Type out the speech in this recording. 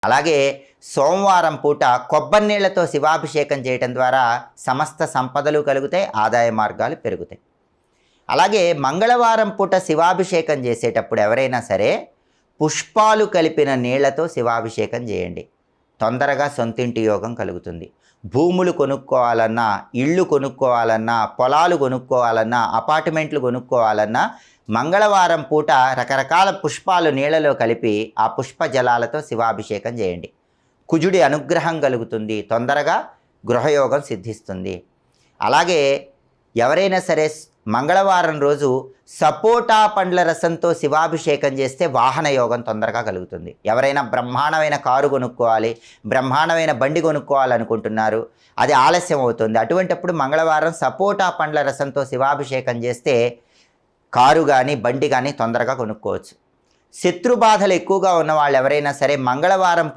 అలాగే సోమవారం పూట కొబ్బరి నీళ్లతో శివాభిషేకం చేయటం ద్వారా సమస్త సంపదలు కలుగుతాయి, ఆదాయ మార్గాలు పెరుగుతాయి. అలాగే మంగళవారం పూట శివాభిషేకం చేసేటప్పుడు ఎవరైనా సరే పుష్పాలు కలిపిన నీళ్లతో శివాభిషేకం చేయండి. తొందరగా సొంతింటి యోగం కలుగుతుంది. భూములు కొనుక్కోవాలన్నా, ఇళ్ళు కొనుక్కోవాలన్నా, పొలాలు కొనుక్కోవాలన్నా, అపార్ట్మెంట్లు కొనుక్కోవాలన్నా మంగళవారం పూట రకరకాల పుష్పాలు నీళ్లలో కలిపి ఆ పుష్ప జలాలతో శివాభిషేకం చేయండి. కుజుడి అనుగ్రహం కలుగుతుంది, తొందరగా గృహయోగం సిద్ధిస్తుంది. అలాగే ఎవరైనా సరే మంగళవారం రోజు సపోటా పండ్ల రసంతో శివాభిషేకం చేస్తే వాహన యోగం తొందరగా కలుగుతుంది. ఎవరైనా బ్రహ్మాండమైన కారు కొనుక్కోవాలి, బ్రహ్మాండమైన బండి కొనుక్కోవాలనుకుంటున్నారు, అది ఆలస్యం అవుతుంది. అటువంటప్పుడు మంగళవారం సపోటా పండ్ల రసంతో శివాభిషేకం చేస్తే కారు కానీ బండి కానీ తొందరగా కొనుక్కోవచ్చు. శత్రుబాధలు ఎక్కువగా ఉన్న వాళ్ళు ఎవరైనా సరే మంగళవారం